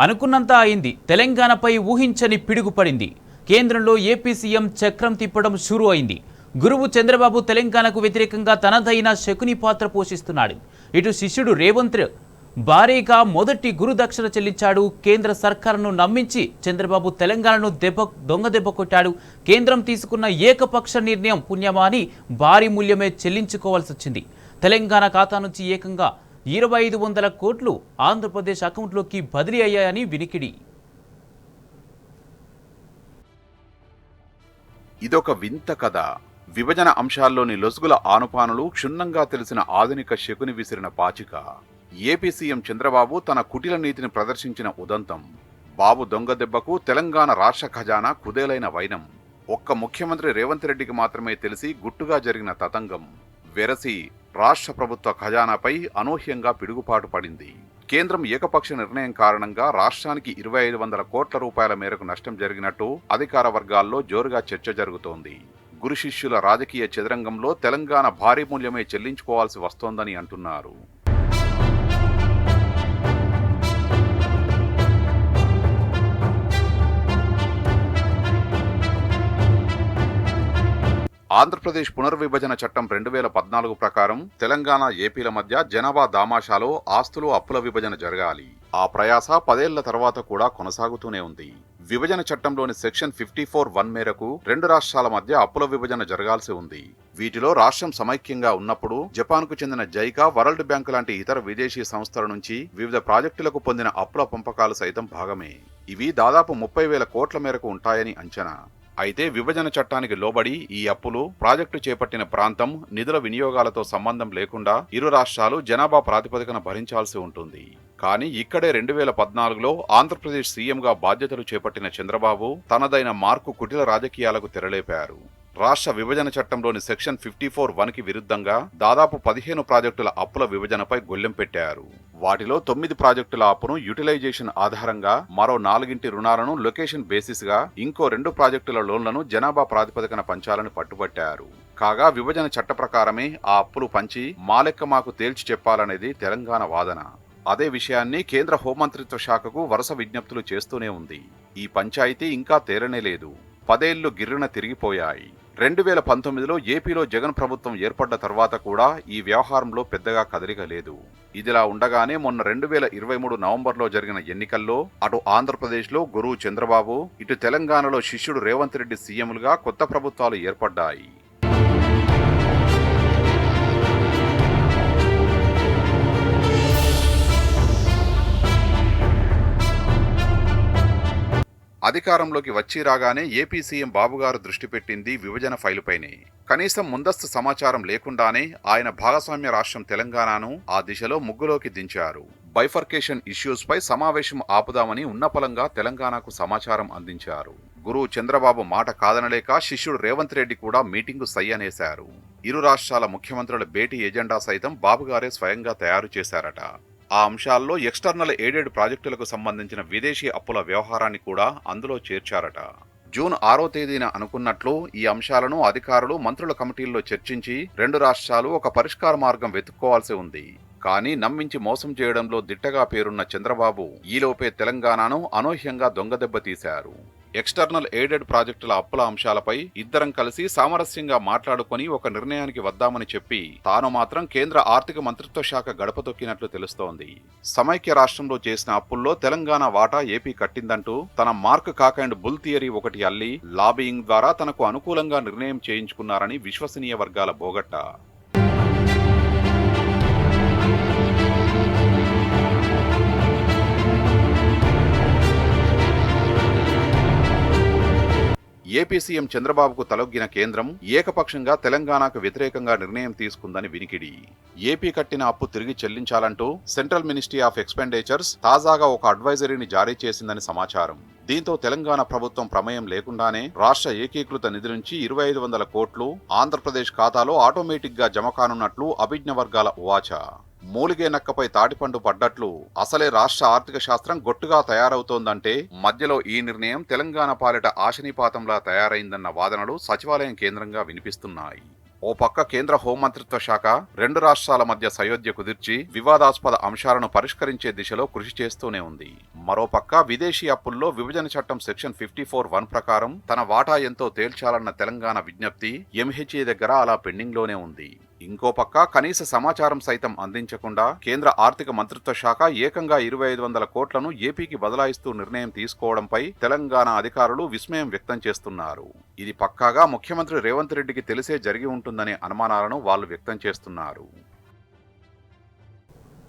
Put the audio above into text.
అనుకున్నంత అయింది. తెలంగాణపై ఊహించని పిడుగుపడింది. కేంద్రంలో ఏపీ సీఎం చక్రం తిప్పడం షురూ అయింది. గురువు చంద్రబాబు తెలంగాణకు వ్యతిరేకంగా తనదైన శకుని పాత్ర పోషిస్తున్నాడు. ఇటు శిష్యుడు రేవంత్ భారీగా మొదటి గురుదక్షిణ చెల్లించాడు. కేంద్ర సర్కారును నమ్మించి చంద్రబాబు తెలంగాణను దొంగ దెబ్బ కొట్టాడు. కేంద్రం తీసుకున్న ఏకపక్ష నిర్ణయం పుణ్యమా అని భారీ మూల్యమే చెల్లించుకోవాల్సి వచ్చింది. తెలంగాణ ఖాతా నుంచి ఏకంగా 2500 కోట్లు ఆంధ్రప్రదేశ్ అకౌంట్లోకి బదిలీ అయ్యాయని వినికిడి. ఇదొక వింత కథ. విభజన అంశాల్లోని లొసుగుల ఆనుపానులు క్షుణ్ణంగా తెలిసిన ఆధునిక శకుని విసిరిన పాచిక. ఏపీ సీఎం చంద్రబాబు తన కుటిల నీతిని ప్రదర్శించిన ఉదంతం. బాబు దొంగ దెబ్బకు తెలంగాణ రాష్ట్ర ఖజానా కుదేలైన వైనం. ఒక్క ముఖ్యమంత్రి రేవంత్ రెడ్డికి మాత్రమే తెలిసి గుట్టుగా జరిగిన తతంగం. వెరసి రాష్ట్ర ప్రభుత్వ ఖజానాపై అనూహ్యంగా పిడుగుపాటు పడింది. కేంద్రం ఏకపక్ష నిర్ణయం కారణంగా రాష్ట్రానికి 2500 కోట్ల రూపాయల మేరకు నష్టం జరిగినట్టు అధికార వర్గాల్లో జోరుగా చర్చ జరుగుతోంది. గురు శిష్యుల రాజకీయ చదరంగంలో తెలంగాణ భారీ మూల్యమే చెల్లించుకోవాల్సి వస్తోందని అంటున్నారు. ఆంధ్రప్రదేశ్ పునర్విభజన చట్టం 2014 ప్రకారం తెలంగాణ ఏపీల మధ్య జనాభా దామాషాలో ఆస్తులు అప్పుల విభజన జరగాలి. ఆ ప్రయాస 10 ఏళ్ల తర్వాత కూడా కొనసాగుతూనే ఉంది. విభజన చట్టంలోని సెక్షన్ 54(1) మేరకు 2 రాష్ట్రాల మధ్య అప్పుల విభజన జరగాల్సి ఉంది. వీటిలో రాష్ట్రం సమైక్యంగా ఉన్నప్పుడు జపాన్కు చెందిన జైకా, వరల్డ్ బ్యాంకు లాంటి ఇతర విదేశీ సంస్థల నుంచి వివిధ ప్రాజెక్టులకు పొందిన అప్పుల పంపకాలు సైతం భాగమే. ఇవి దాదాపు 30,000 కోట్ల మేరకు ఉంటాయని అంచనా. అయితే విభజన చట్టానికి లోబడి ఈ అప్పులు ప్రాజెక్టు చేపట్టిన ప్రాంతం, నిధుల వినియోగాలతో సంబంధం లేకుండా ఇరు రాష్ట్రాలు జనాభా ప్రాతిపదికన భరించాల్సి ఉంటుంది. కానీ ఇక్కడే 2014లో ఆంధ్రప్రదేశ్ సీఎంగా బాధ్యతలు చేపట్టిన చంద్రబాబు తనదైన మార్కు కుటిల రాజకీయాలకు తెరలేపారు. రాష్ట్ర విభజన చట్టంలోని సెక్షన్ 54(1)కి విరుద్ధంగా దాదాపు 15 ప్రాజెక్టుల అప్పుల విభజనపై గొల్లెం పెట్టారు. వాటిలో 9 ప్రాజెక్టుల అప్పును యూటిలైజేషన్ ఆధారంగా, మరో 4 రుణాలను లొకేషన్ బేసిస్ గా, ఇంకో 2 ప్రాజెక్టుల లోన్లను జనాభా ప్రాతిపదికన పంచాలని పట్టుబట్టారు. కాగా విభజన చట్ట ప్రకారమే ఆ అప్పులు పంచి మాలెక్క మాకు తేల్చి చెప్పాలనేది తెలంగాణ వాదన. అదే విషయాన్ని కేంద్ర హోంమంత్రిత్వ శాఖకు వరుస విజ్ఞప్తులు చేస్తూనే ఉంది. ఈ పంచాయతీ ఇంకా తేరనే లేదు. 10 ఏళ్లు గిర్రున తిరిగిపోయాయి. 2019లో ఏపీలో జగన్ ప్రభుత్వం ఏర్పడ్డ తర్వాత కూడా ఈ వ్యవహారంలో పెద్దగా కదలిక లేదు. ఇదిలా ఉండగానే మొన్న 2023 నవంబర్లో జరిగిన ఎన్నికల్లో అటు ఆంధ్రప్రదేశ్లో గురువు చంద్రబాబు, ఇటు తెలంగాణలో శిష్యుడు రేవంత్ రెడ్డి సీఎంలుగా కొత్త ప్రభుత్వాలు ఏర్పడ్డాయి. అధికారంలోకి వచ్చి రాగానే ఏపీ సీఎం బాబుగారు దృష్టి పెట్టింది విభజన ఫైలుపైనే. కనీసం ముందస్తు సమాచారం లేకుండానే ఆయన భాగస్వామ్య రాష్ట్రం తెలంగాణను ఆ దిశలో ముగ్గులోకి దించారు. బైఫర్కేషన్ ఇష్యూస్ పై సమావేశం ఆపుదామని ఉన్నపలంగా తెలంగాణకు సమాచారం అందించారు. గురువు చంద్రబాబు మాట కాదనలేక శిష్యుడు రేవంత్ రెడ్డి కూడా మీటింగు సై అనేశారు. ఇరు రాష్ట్రాల ముఖ్యమంత్రుల భేటీ ఎజెండా సైతం బాబుగారే స్వయంగా తయారు చేశారట. ఆ అంశాల్లో ఎక్స్టర్నల్ ఎయిడెడ్ ప్రాజెక్టులకు సంబంధించిన విదేశీ అప్పుల వ్యవహారాన్ని కూడా అందులో చేర్చారట. జూన్ 6వ తేదీన అనుకున్నట్లు ఈ అంశాలను అధికారులు, మంత్రుల కమిటీల్లో చర్చించి 2 రాష్ట్రాలు ఒక పరిష్కార మార్గం వెతుక్కోవాల్సి ఉంది. కానీ నమ్మించి మోసం చేయడంలో దిట్టగా పేరున్న చంద్రబాబు ఈలోపే తెలంగాణను అనూహ్యంగా దొంగదెబ్బ తీశారు. ఎక్స్టర్నల్ ఎయిడెడ్ ప్రాజెక్టుల అప్పుల అంశాలపై ఇద్దరం కలిసి సామరస్యంగా మాట్లాడుకొని ఒక నిర్ణయానికి వద్దామని చెప్పి తాను మాత్రం కేంద్ర ఆర్థిక మంత్రిత్వ శాఖ గడప తొక్కినట్లు తెలుస్తోంది. సమైక్య రాష్ట్రంలో చేసిన అప్పుల్లో తెలంగాణ వాటా ఏపీ కట్టిందంటూ తన mark cock and bull theory ఒకటి అల్లి లాబియింగ్ ద్వారా తనకు అనుకూలంగా నిర్ణయం చేయించుకున్నారని విశ్వసనీయ వర్గాల బోగట్ట. ఏపీ సీఎం చంద్రబాబుకు తలొగ్గిన కేంద్రం ఏకపక్షంగా తెలంగాణకు వ్యతిరేకంగా నిర్ణయం తీసుకుందని వినికిడి. ఏపీ కట్టిన అప్పు తిరిగి చెల్లించాలంటూ సెంట్రల్ మినిస్ట్రీ ఆఫ్ ఎక్స్పెండిచర్స్ తాజాగా ఒక అడ్వైజరీని జారీ చేసిందని సమాచారం. దీంతో తెలంగాణ ప్రభుత్వం ప్రమేయం లేకుండానే రాష్ట్ర ఏకీకృత నిధి నుంచి 2500 కోట్లు ఆంధ్రప్రదేశ్ ఖాతాలో ఆటోమేటిక్ గా జమ కానున్నట్లు అభిజ్ఞ వర్గాల ఉవాచ. మూలిగే నక్కపై తాటిపండు పడ్డట్లు అసలే రాష్ట్ర ఆర్థిక శాస్త్రం గొట్టుగా తయారవుతోందంటే మధ్యలో ఈ నిర్ణయం తెలంగాణ పాలిట ఆశనీపాతంలా తయారైందన్న వాదనలు సచివాలయం కేంద్రంగా వినిపిస్తున్నాయి. ఓ పక్క కేంద్ర హోంమంత్రిత్వ శాఖ రెండు రాష్ట్రాల మధ్య సయోధ్య కుదిర్చి వివాదాస్పద అంశాలను పరిష్కరించే దిశలో కృషి చేస్తూనే ఉంది. మరోపక్క విదేశీ అప్పుల్లో విభజన చట్టం సెక్షన్ 54(1) ప్రకారం తన వాటా ఎంతో తేల్చాలన్న తెలంగాణ విజ్ఞప్తి ఎంహెచ్ఏ దగ్గర అలా పెండింగ్ లోనే ఉంది. ఇంకో పక్క కనీస సమాచారం సైతం అందించకుండా కేంద్ర ఆర్థిక మంత్రిత్వ శాఖ ఏకంగా 2500 కోట్లను ఏపీకి బదలాయిస్తూ నిర్ణయం తీసుకోవడంపై తెలంగాణ అధికారులు విస్మయం వ్యక్తం చేస్తున్నారు. ఇది పక్కాగా ముఖ్యమంత్రి రేవంత్ రెడ్డికి తెలిసే జరిగి ఉంటుందనే అనుమానాలను వాళ్ళు వ్యక్తం చేస్తున్నారు.